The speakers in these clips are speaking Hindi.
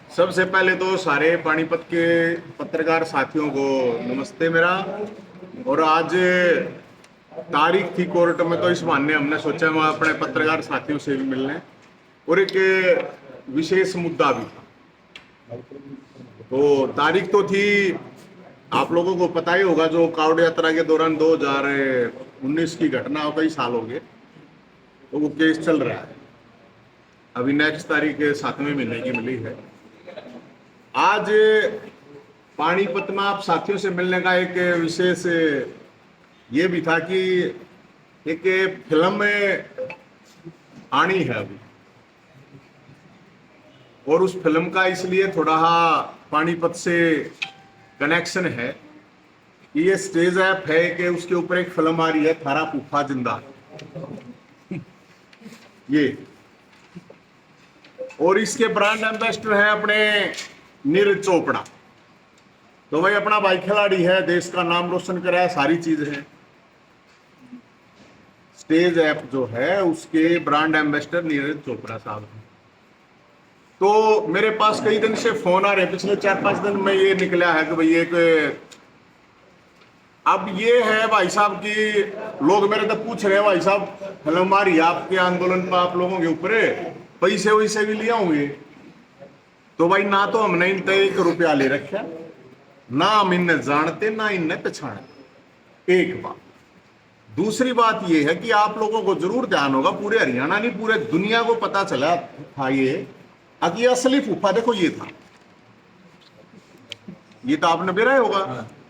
सबसे पहले तो सारे पानीपत के पत्रकार साथियों को नमस्ते मेरा। और आज तारीख थी कोर्ट में, तो इस बहाने हमने सोचा मैं अपने पत्रकार साथियों से भी मिलने, और एक विशेष मुद्दा भी था। तो तारीख तो थी, आप लोगों को पता ही होगा, जो कावड़ यात्रा के दौरान 2019 की घटना हो, कई साल हो गए, तो वो केस चल रहा है। अभी नेक्स्ट तारीख 7वें महीने की मिली है। आज पानीपत में आप साथियों से मिलने का एक विशेष ये भी था कि एक फिल्म में आनी है अभी, और उस फिल्म का इसलिए थोड़ा पानीपत से कनेक्शन है कि ये स्टेज ऐप है कि उसके ऊपर एक फिल्म आ रही है, थारा फूफा जिंदा ये, और इसके ब्रांड एम्बेसडर है अपने नीरज चोपड़ा। तो भाई अपना भाई खिलाड़ी है, देश का नाम रोशन करा है, सारी चीज है। स्टेज ऐप जो है उसके ब्रांड एम्बेसडर नीरज चोपड़ा साहब हैं। तो मेरे पास कई दिन से फोन आ रहे हैं, पिछले 4-5 दिन में ये निकला है कि भाई एक, अब ये है भाई साहब की, लोग मेरे तक पूछ रहे हैं भाई साहब फिल्म आ रही है आपके आंदोलन पर, आप लोगों के ऊपर पैसे वैसे भी लिया होंगे। तो भाई ना तो हमने इन तक 1 रुपया ले रखा, ना हम इन्हें जानते ना इन्हें पछाड़ते, एक बात। दूसरी बात यह है कि आप लोगों को जरूर ध्यान होगा, पूरे हरियाणा नहीं पूरे दुनिया को पता चला था ये कि असली फूफा देखो ये था, ये तो आपने बेरा होगा,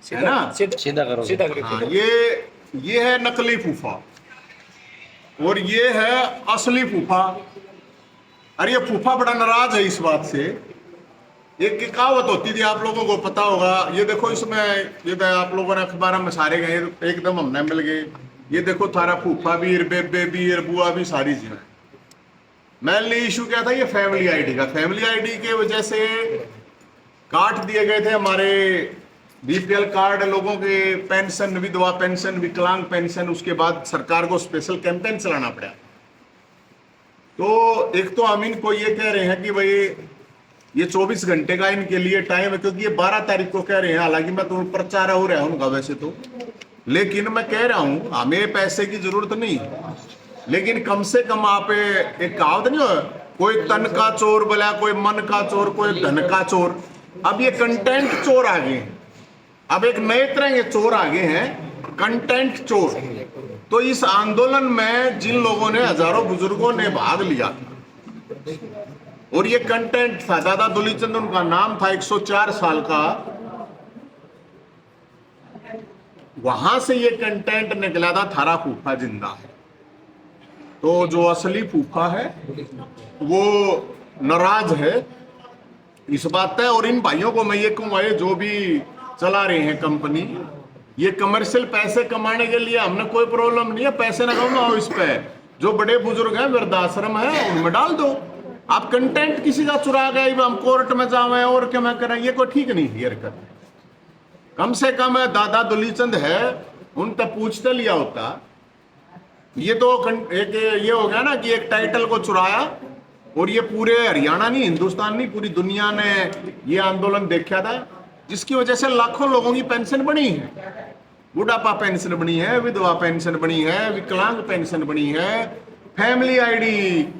है ना? सीधा करो, सीधा करो। हाँ, ये है नकली फूफा और ये है असली फूफा। अरे ये फूफा बड़ा नाराज है इस बात से। एक कहावत होती थी, आप लोगों को पता होगा, ये देखो इसमें, ये आप लोगों ने अखबार में सारे गए एकदम हमने मिल गए, ये देखो थारा फूफा भी, बेबे भी, बुआ भी, सारी चीजें। मेनली इशू क्या था, ये फैमिली आईडी का। फैमिली आईडी के वजह से काट दिए गए थे हमारे बीपीएल कार्ड, लोगों के पेंशन, विधवा पेंशन, विकलांग पेंशन। उसके बाद सरकार को स्पेशल कैंपेन चलाना पड़ा। तो एक तो हम इनको ये कह रहे हैं कि भाई ये 24 घंटे का इनके लिए टाइम है, क्योंकि ये 12 तारीख को कह रहे हैं। हालांकि मैं तो प्रचार हो रहा हूँ वैसे तो, लेकिन मैं कह रहा हूँ हमें पैसे की जरूरत नहीं, लेकिन कम से कम आप एक कहावत नहीं हो, कोई तन का चोर बोला, कोई मन का चोर, कोई धन का चोर। अब ये कंटेंट चोर आ गए हैं, अब एक नए तरह के चोर आ गए हैं, कंटेंट चोर। तो इस आंदोलन में जिन लोगों ने, हजारों बुजुर्गों ने भाग लिया और ये कंटेंट था, दादा दुलीचंद उनका नाम था, 104 साल का, वहां से ये कंटेंट निकला था, थारा फूफा जिंदा है। तो जो असली फूफा है वो नाराज है इस बात है। और इन भाइयों को मैं ये कहूंगा, ये जो भी चला रहे हैं कंपनी, ये कमर्शियल पैसे कमाने के लिए, हमने कोई प्रॉब्लम नहीं है, पैसे ना कमाओ इस पे। जो बड़े बुजुर्ग हैं, वृद्धाश्रम है, उनमें डाल दो। आप कंटेंट किसी का चुरा गए, हम कोर्ट में जावे और क्या मैं करें, ये कोई ठीक नहीं है हरकत। कम से कम दादा दुलीचंद है, उन तक पूछते लिया होता। ये तो एक ये हो गया ना कि एक टाइटल को चुराया, और ये पूरे हरियाणा नहीं, हिंदुस्तान नहीं, पूरी दुनिया ने ये आंदोलन देखा था, जिसकी वजह से लाखों लोगों की पेंशन बनी है। बुढ़ापा पेंशन बनी है, विधवा पेंशन बनी है, विकलांग पेंशन बनी है, फैमिली आईडी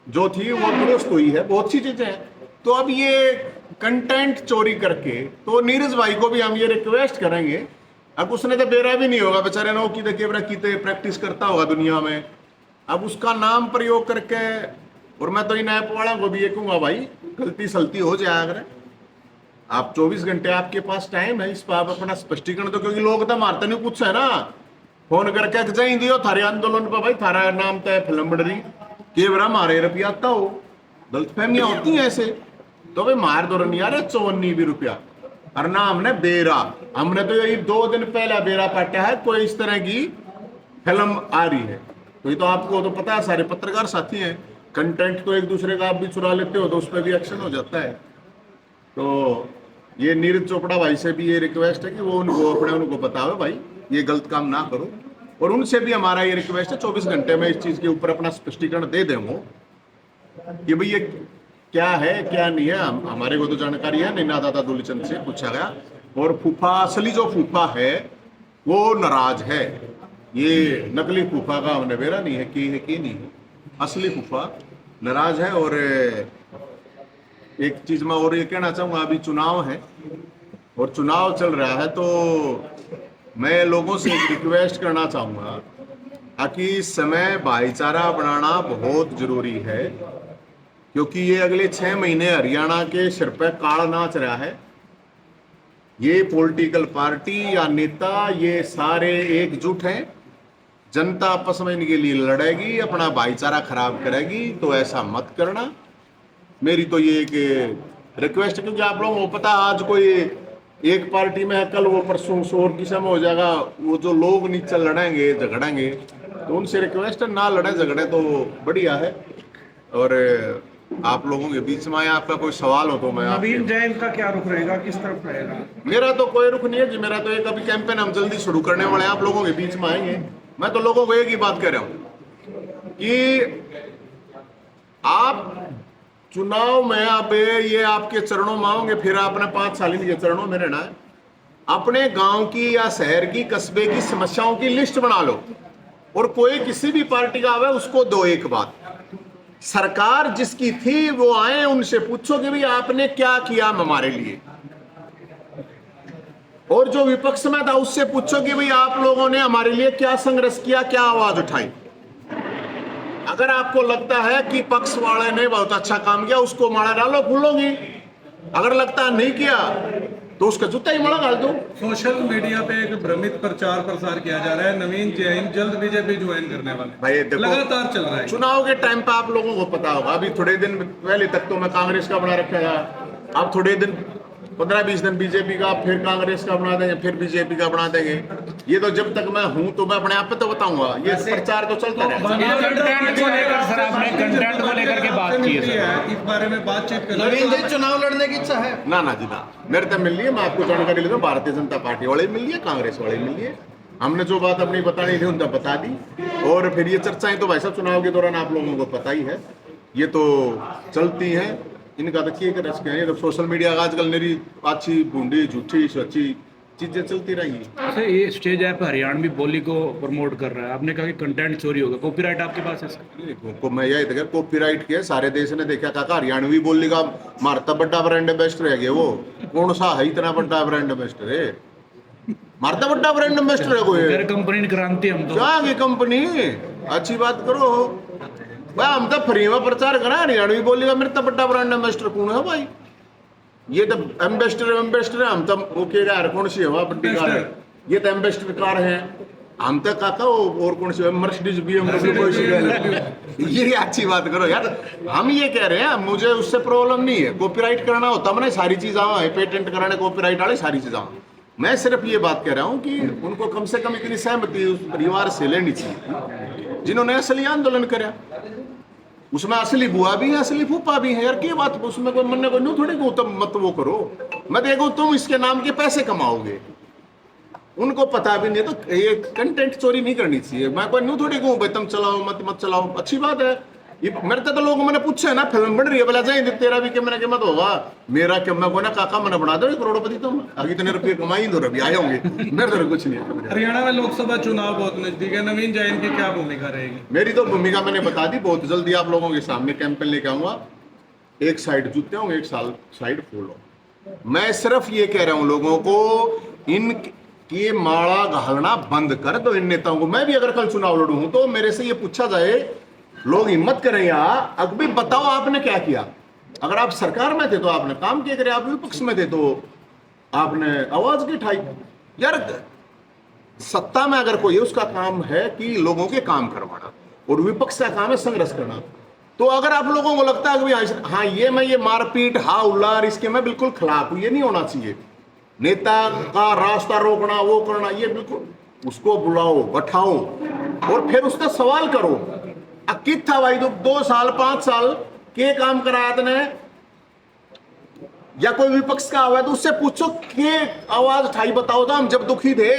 जो थी वो दुरुस्त हुई है, बहुत सी चीजें हैं। तो अब ये कंटेंट चोरी करके, तो नीरज भाई को भी हम ये रिक्वेस्ट करेंगे, अब उसने तो बेरा भी नहीं होगा बेचारे, नो की किते प्रैक्टिस करता होगा दुनिया में, अब उसका नाम प्रयोग करके। और मैं तो इन ऐप वाला को भी ये कहूंगा, भाई गलती सलती हो जाए अगर, आप 24 घंटे आपके पास टाइम है, इस पर आप अपना स्पष्टीकरण दो, क्योंकि लोग तो मारते नहीं कुछ है ना, फोन करके जाए दियो थारे आंदोलन पर, भाई थारा नाम तो है फिल्म बन रही, केवरा मारे रुपया आता हो, गलत फहमियां होती हैं ऐसे। तो भाई मार दो नहीं आ रहे 54 भी रुपया, और ना हमने बेरा, हमने तो यही 2 दिन पहले बेरा पाटा है, कोई इस तरह की फिल्म आ रही है। तो ये तो आपको तो पता है, सारे पत्रकार साथी हैं, कंटेंट तो एक दूसरे का आप भी चुरा लेते हो, तो उस पर भी एक्शन हो जाता है। तो ये नीरज चोपड़ा भाई से भी ये रिक्वेस्ट है कि वो उनको बताओ भाई ये गलत काम ना करो, और उनसे भी हमारा ये रिक्वेस्ट है 24 घंटे में इस चीज के ऊपर अपना स्पष्टीकरण दे दें वो, कि भाई ये क्या है क्या नहीं है हमारे को तो जानकारी है नहीं, ना दादा दुलीचंद से पूछा गया। और फूफा, असली जो फूफा है वो नाराज है, ये नकली फूफा का हमने बेरा नहीं है कि नहीं है, असली फूफा नाराज है। और एक चीज मैं और ये कहना चाहूंगा, अभी चुनाव है और चुनाव चल रहा है, तो मैं लोगों से एक रिक्वेस्ट करना चाहूंगा कि इस समय भाईचारा बनाना बहुत जरूरी है, क्योंकि ये अगले 6 महीने हरियाणा के सिर पर काल नाच रहा है। ये पॉलिटिकल पार्टी या नेता ये सारे एकजुट हैं, जनता आपस में इनके लिए लड़ेगी, अपना भाईचारा खराब करेगी, तो ऐसा मत करना। मेरी तो ये एक रिक्वेस्ट है, क्योंकि आप लोगों को पता आज कोई एक पार्टी में है, कल वो परसों शोर की समय हो जाएगा, वो जो लोग नीचे लड़ेंगे झगड़ेंगे, तो उनसे रिक्वेस्ट है ना लड़े झगड़े तो बढ़िया है। और आप लोगों के बीच में आपका कोई सवाल हो तो मैं नवीन जैन का क्या रुख रहेगा, किस तरफ रहेगा? मेरा तो कोई रुख नहीं है जी, मेरा तो एक अभी कैंपेन हम जल्दी शुरू करने वाले हैं, आप लोगों के बीच में आएंगे। मैं तो लोगों को एक ही बात कह रहा हूं कि आप चुनाव में अब ये आपके चरणों में आओगे, फिर आपने 5 साल इनके चरणों में रहना है। अपने गांव की या शहर की कस्बे की समस्याओं की लिस्ट बना लो, और कोई किसी भी पार्टी का आवे उसको दो एक बात। सरकार जिसकी थी वो आए, उनसे पूछो कि भाई आपने क्या किया हमारे लिए, और जो विपक्ष में था उससे पूछो कि भाई आप लोगों ने हमारे लिए क्या संघर्ष किया, क्या आवाज उठाई। अगर आपको लगता है कि पक्ष वाले ने बहुत अच्छा काम किया, उसको माड़ा डालो फूलोगी। अगर लगता है नहीं किया तो उसका जूता ही माड़ा डाल दो। सोशल मीडिया पे एक भ्रमित प्रचार प्रसार किया जा रहा है, नवीन जैन जल्द बीजेपी ज्वाइन करने वाले। भाई देखो, लगातार चल रहा है। चुनाव के टाइम पे आप लोगों को पता होगा, अभी थोड़े दिन पहले तक तो मैं कांग्रेस का बना रखा था, अब थोड़े दिन 15-20 दिन बीजेपी का, फिर कांग्रेस का बना देंगे, फिर बीजेपी का बना देंगे। ये तो जब तक मैं हूं तो मैं अपने आप पे तो बताऊंगा, ये प्रचार तो चलता रहेगा। कंटेंट को लेकर सर आपने कंटेंट को लेकर के बात की है सर, इस बारे में बातचीत कर नवीन जी चुनाव लड़ने की इच्छा है? ना जी ना, मेरे तो मिल रही है, मैं आपको जानकारी ले दूं, भारतीय जनता पार्टी वाले मिल है, कांग्रेस वाले मिल है। हमने जो बात अपनी बतानी थी उनका बता दी, और फिर ये चर्चाएं तो भाई साहब चुनाव के दौरान आप लोगों को पता ही है, ये तो चलती हैं। इनका तो क्या कर सके, तो सोशल मीडिया आजकल मेरी अच्छी बूंदी झूठी सच्ची चीजें चलती रहेंगी। अच्छा, ये स्टेज ऐप हरियाणवी बोली को प्रमोट कर रहा है, आपने कहा कि कंटेंट चोरी होगा, कॉपीराइट आपके पास है इसका? को मैं यही देखा कॉपीराइट किया, सारे देश ने देखा काका हरियाणवी बोली का मारता बड़ा ब्रांड एम्बेसडर है, वो कौन सा है इतना बड़ा ब्रांड एम्बेसडर है, मारता बड़ा ब्रांड एम्बेसडर है कोई कंपनी ने क्रांति, हम तो क्या की कंपनी, अच्छी बात करो भाई, हम तो फ्री में प्रचार करा हरियाणवी बोली का, मेरे तो बड़ा ब्रांड एम्बेसडर कौन है भाई, ये तो एम्बेसडर है, हम तो वो कह यार कौन सी हवा बड्डी कार है, ये तो एम्बेसडर कार है, हम तो काका और कौन सी मर्सिडीज BMW कोई सी, ये अच्छी बात करो यार। हम ये कह रहे हैं, मुझे उससे प्रॉब्लम नहीं है, कॉपीराइट करना होता मैंने सारी चीज आवा है, पेटेंट कराने कॉपीराइट वाले सारी चीज आवा। मैं सिर्फ ये बात कह रहा हूँ कि उनको कम से कम इतनी सहमति उस परिवार से लेनी चाहिए जिन्होंने असली आंदोलन करा, उसमें असली बुआ भी है, असली फूफा भी है यार, क्या बात, उसमें कोई मन को नहीं थोड़ी को तुम मत वो करो, मैं देखो तुम इसके नाम के पैसे कमाओगे, उनको पता भी नहीं, तो ये कंटेंट चोरी नहीं करनी चाहिए। मैं कोई न्यू थोड़ी कहूँ भाई तुम चलाओ मत चलाओ, अच्छी बात है। ये मेरे तो लोग मैंने पूछा है ना, फिल्म बन रही है बोला जाए तेरा भी क्या, मैंने क्या मत होगा मेरा क्या, मैं को ना काका मैंने बना दो करोड़पति, तुम आगे इतने रुपये कमाई दो अभी आए होंगे, मेरे तो कुछ नहीं है। हरियाणा में लोकसभा चुनाव बहुत नजदीक है, नवीन जैन की क्या भूमिका रहेगी? मेरी तो भूमिका मैंने बता दी, बहुत जल्दी आप लोगों के सामने कैंपेन लेके आऊंगा, एक साइड जूते होंगे, एक साइड फूल हो। मैं सिर्फ ये कह रहा हूं लोगों को, इन की माला घालना बंद कर दो इन नेताओं को। मैं भी अगर कल चुनाव लड़ूं तो मेरे से ये पूछा जाए, लोग हिम्मत करें यार, अब भी बताओ आपने क्या किया। अगर आप सरकार में थे तो आपने काम किया करे, आप विपक्ष में थे तो आपने आवाज की उठाई यार। सत्ता में अगर कोई, उसका काम है कि लोगों के काम करवाना, और विपक्ष का काम है संघर्ष करना। तो अगर आप लोगों को लगता है कि हाँ ये मारपीट हा उल्लार, इसके मैं बिल्कुल खिलाफ हूं, ये नहीं होना चाहिए। नेता का रास्ता रोकना, वो करना, ये बिल्कुल, उसको बुलाओ बैठाओ और फिर उसका सवाल करो, अकित था भाई तो 2 साल 5 साल के काम कराया तने, या कोई विपक्ष का आवाज तो उससे पूछो के आवाज उठाई, बताओ तो हम जब दुखी थे।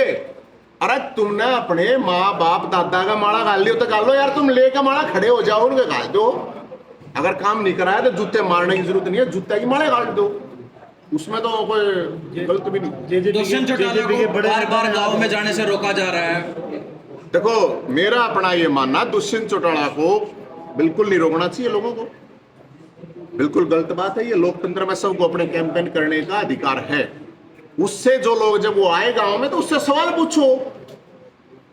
अरे तुमने अपने माँ बाप दादा का माला गाल लियो तो गाल लो यार, तुम लेकर माला खड़े हो जाओ, उनके गाल दो, अगर काम नहीं कराया तो जूते मारने की जरूरत नहीं है, जूते की माले काट दो, उसमें तो कोई गलत भी नहीं। दुष्यंत चौटाला को बार बार गाँव में जाने से रोका जा रहा है। देखो मेरा अपना ये मानना, दुष्यंत चौटाला को बिल्कुल नहीं रोकना चाहिए लोगों को, बिल्कुल गलत बात है। ये लोकतंत्र में सबको अपने कैंपेन करने का अधिकार है। उससे जो लोग जब वो आए गांव में तो उससे सवाल पूछो,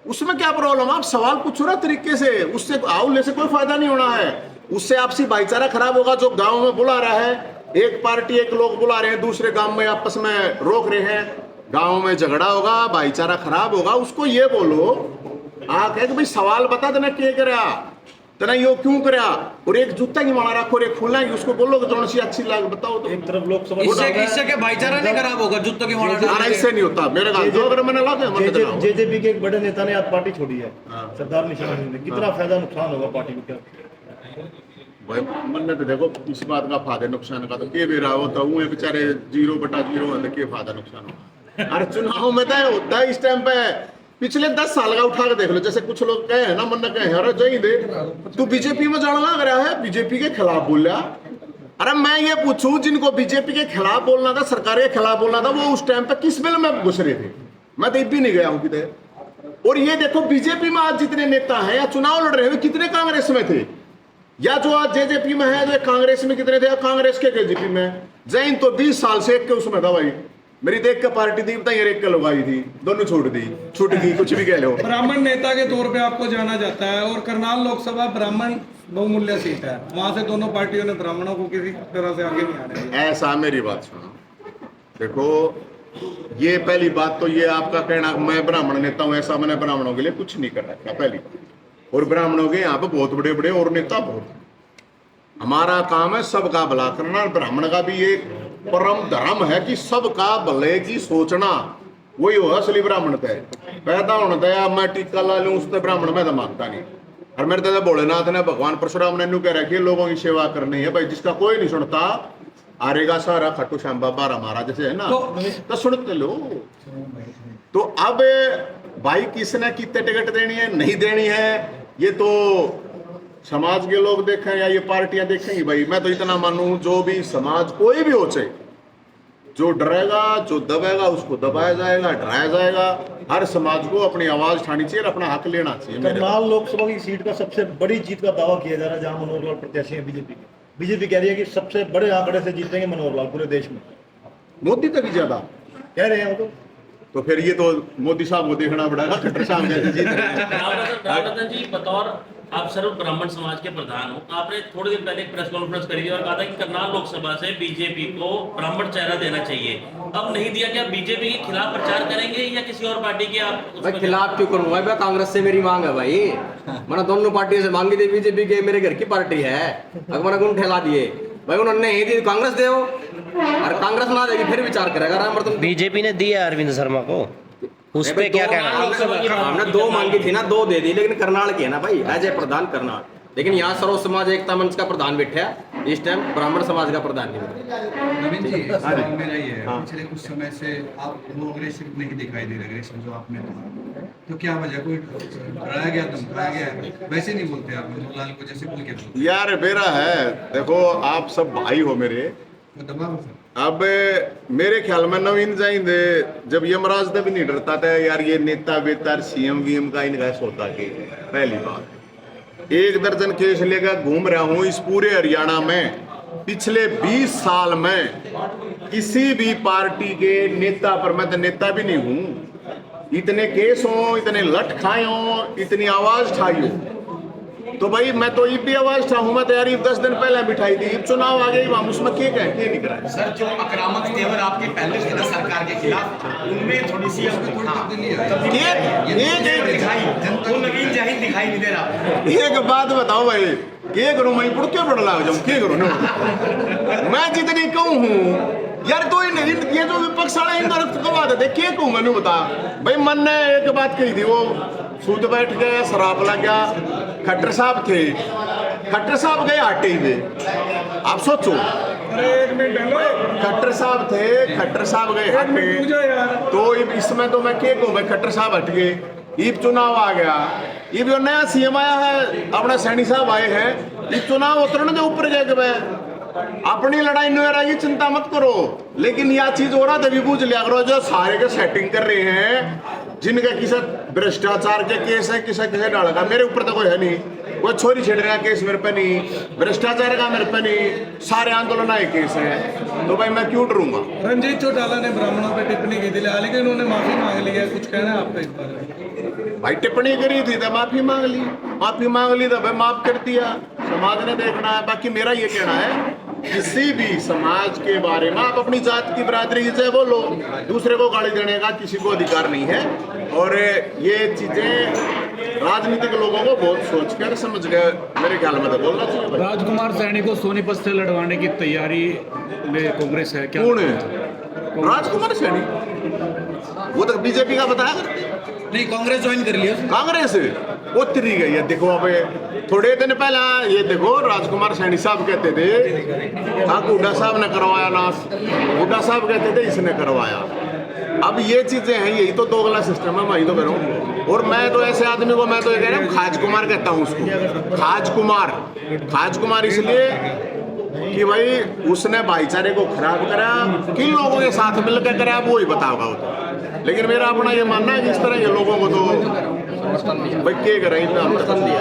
उसमें क्या प्रॉब्लम, आप सवाल पूछो ना तरीके से, उससे आउले से कोई फायदा नहीं होना है, उससे आपसी भाईचारा खराब होगा। जो गांव में बुला रहा है, एक पार्टी एक लोग बुला रहे हैं, दूसरे गांव में आपस में रोक रहे हैं, गांव में झगड़ा होगा, भाईचारा खराब होगा। उसको ये बोलो आ कहे कि भाई सवाल बता देना क्या करा तना यो क्यों करा, और एक जूता की माला रखो और एक फूलना की, उसको बोलो कि जोन सी अच्छी लाग बताओ तो। एक तरफ लोकसभा इससे क्या भाईचारा नहीं खराब होगा जूतों की माला ना डालने इससे नहीं होता मेरे गाल दो, अगर मैंने ला दिया जेजेपी के एक बड़े नेता ने आज पार्टी छोड़ी है, सरदार निशान ने, कितना फायदा नुकसान होगा पार्टी को क्या? भाई मन तो देखो इस बात का फायदा नुकसान का तो के भी रहा होता हूँ, बेचारे 0/0 है तो के फायदा नुकसान होगा। अरे चुनाव में तो होता है इस टाइम पे, पिछले 10 साल का उठा के देख लो, जैसे कुछ लोग कहे हैं ना, मन कहे अरे जय दे तू बीजेपी में जाने लग रहा है, बीजेपी के खिलाफ बोल रहा। अरे मैं ये पूछूं, जिनको बीजेपी के खिलाफ बोलना था, सरकार के खिलाफ बोलना था, वो उस टाइम पे किस बिल में घुस रहे थे? मैं तो भी नहीं गया हूं किधर। और ये देखो बीजेपी में आज जितने नेता हैं या चुनाव लड़ रहे हैं, कितने कांग्रेस में थे, या जो आज जेजेपी में है जो कांग्रेस में कितने थे, कांग्रेस के जेजेपी में। जैन तो 20 साल से एक के उसमें था भाई, मेरी देख के पार्टी थी बताइए, एक के लगाई थी, दोनों छोड़ दी, छूट गई, कुछ भी कह लो। ब्राह्मण नेता के तौर पे आपको जाना जाता है, और करनाल लोकसभा ब्राह्मण बहुमूल्य सीट है, वहां से दोनों पार्टियों ने ब्राह्मणों को किसी तरह से आगे नहीं आने दिया। ऐसा मेरी बात सुनो, देखो ये पहली बात तो ये आपका कहना मैं ब्राह्मण नेता हूं, ऐसा मैंने ब्राह्मणों के लिए कुछ नहीं कर रखा पहली बात। और ब्राह्मणों के यहाँ पे बहुत बड़े बड़े और नेता बहुत, हमारा काम है सबका भला करना। ब्राह्मण का भी एक परम धर्म है कि सबका भले की सोचना, वही होगा असली ब्राह्मण तय पैदा होना तय। मैं टीका ला लूं उससे ब्राह्मण में तो मानता नहीं। और मेरे तो भोलेनाथ ने भगवान परशुराम ने कह रखी है लोगों की सेवा करनी है भाई, जिसका कोई नहीं सुनता आरेगा सारा खट्टू श्याम बाबा हमारा जैसे है ना, तो सुनते लो। तो अब भाई किसने कितने टिकट देनी है नहीं देनी है, ये तो समाज के लोग देखें या ये पार्टियां देखेंगी। भाई मैं तो इतना मानूं, जो भी समाज कोई भी हो चाहे, जो डरेगा जो दबेगा उसको दबाया जाएगा, डराया जाएगा। हर समाज को अपनी आवाज उठानी चाहिए और अपना हक लेना चाहिए। करनाल लोकसभा की सीट का सबसे बड़ी जीत का दावा किया जा रहा है, जहां मनोहर लाल प्रत्याशी है बीजेपी के। बीजेपी कह रही है कि सबसे बड़े आंकड़े से जीतेंगे मनोहर लाल पूरे देश में, मोदी तक ही ज्यादा कह रहे हैं वो तो फिर ये तो मोदी साहब को देखना पड़ेगा खट्टर साहब कैसे जीत रहे हैं। रावत जी, बतौर आप सर्व ब्राह्मण समाज के प्रधान हो, आपने थोड़े दिन पहले एक प्रेस कॉन्फ्रेंस करी थी और कहा था कि करनाल लोकसभा से बीजेपी को ब्राह्मण चेहरा देना चाहिए, अब नहीं दिया, क्या बीजेपी के खिलाफ प्रचार करेंगे या किसी और पार्टी के आप? भाई खिलाफ क्यों करूंगा भाई, कांग्रेस से मेरी मांग है भाई, मैंने दोनों पार्टियों से मांगी थी। बीजेपी के मेरे घर की पार्टी है, अगर मैंने गुण ठेला दिए भाई, उन्होंने ही दी कांग्रेस दे, और कांग्रेस ना देगी फिर विचार करेगा राम। बीजेपी ने दिया अरविंद शर्मा को, उस पे क्या कहना? हमने 2 मांगी थी ना, 2 दे दी, लेकिन करनाल की है ना भाई, एज ए प्रधान करनाल। लेकिन यहाँ सर्व समाज एकता मंच का प्रधान बैठा है, इस टाइम ब्राह्मण समाज का प्रधान नहीं बैठा। नवीन जी, सवाल मेरा ये है, पिछले कुछ समय से आप वो अग्रेसिव नहीं दिखाई दे रहे, अग्रेसिव जो आपने कहा, तो क्या वजह? कोई डराया गया, धमकाया गया? वैसे नहीं बोलते आप मनोहर लाल को जैसे बोल के बोलते यार मेरा है, देखो आप सब भाई हो मेरे, तो दबाव सर। अब मेरे ख्याल में नवीन जाइंदे जब यमराज भी नहीं डरता था यार, ये नेता बेतार सीएम वीएम का इनका सोता के। पहली बात, 1 दर्जन केस लेकर घूम रहा हूं इस पूरे हरियाणा में, पिछले 20 साल में किसी भी पार्टी के नेता पर, मैं तो नेता भी नहीं हूं, इतने केस हो, इतने लठ खाए हो, इतनी आवाज ठाई हो, तो भाई मैं तो भी आवाज था हूं। मैं तैयारी 10 दिन पहले बिठाई थी, चुनाव आ गए हम उसमें क्या नहीं करा। सर जो आक्रामक तेवर आपके पहले थे ना सरकार के खिलाफ, उनमें थोड़ी सी नवीन जहीन दिखाई नहीं दे रहा। एक बात बताओ भाई, क्या करूं मैं पुड़ क्या पड़ रहा हूं, क्या करूं मैं जितनी कहूं हूं यार, तो ये जो विपक्ष वाले इन तरफ कमा देते क्या कहूं मैंने बता। भाई मन ने एक बात कही थी, वो सूत बैठ गया, शराब लग गया, खट्टर साहब थे, खट्टर साहब गए आटे ही में, आप सोचो। अरे 1 मिनट हेलो, खट्टर साहब थे, खट्टर साहब गए हटे, तो इसमें तो मैं क्या कहूं भाई, खट्टर साहब हट गए, ईब चुनाव आ गया, ये भी नया सीएम आया है, अपना सैनी साहब आए हैं, ये चुनाव उतरने के ऊपर गए कि भाई अपनी लड़ाई नहीं रहेगी, चिंता मत करो। लेकिन यह चीज हो रहा तभी पूछ लिया करो, जो सारे के सेटिंग कर रहे हैं, जिनका किसी भ्रष्टाचार के केस है, किसी किसी डाल का, मेरे ऊपर तो कोई है नहीं, कोई छोरी छेड़ने का केस मेरे पे नहीं, भ्रष्टाचार का मेरे पे नहीं, सारे आंदोलन आए केस है, तो भाई मैं क्यों डरूंगा। रंजीत चौटाला ने ब्राह्मणों पे टिप्पणी की थी, लेकिन उन्होंने माफी मांग ली है, कुछ कहना है आपका इस बारे में? भाई टिप्पणी करी थी तो माफी मांग ली तो भाई माफ कर दिया, समाज ने देखना है। बाकी मेरा ये कहना है, किसी भी समाज के बारे में आप अपनी जात की बरादरी से बोलो, दूसरे को गाली देने का किसी को अधिकार नहीं है। और ये चीजें राजनीतिक लोगों को बहुत सोच कर समझ कर मेरे ख्याल में तो बोलना चाहिए। राजकुमार सैनी को सोनीपत से लड़वाने की तैयारी में कांग्रेस है क्या? कौन है राजकुमार सैनी? वो तो बीजेपी का बताया, नहीं कांग्रेस ज्वाइन कर लिया। कांग्रेस वो तिरी गई है। देखो अब थोड़े दिन पहले ये देखो राजकुमार सैनी साहब कहते थे हाँ हुड्डा साहब ने करवाया ना, हुड्डा साहब कहते थे इसने करवाया। अब ये चीजें हैं, यही तो दोगला सिस्टम है, मैं ही तो कह रहा हूँ। और मैं तो ऐसे आदमी को मैं तो ये कह रहा हूँ खाज कुमार कहता हूँ उसको, खाज कुमार इसलिए कि भाई उसने भाईचारे को खराब करा, किन लोगों के साथ मिलकर करा वो ही बताओगा वो तो। लेकिन मेरा अपना ये मानना है कि इस तरह के लोगों को तो भाई क्या करें, इतना समर्थन दिया।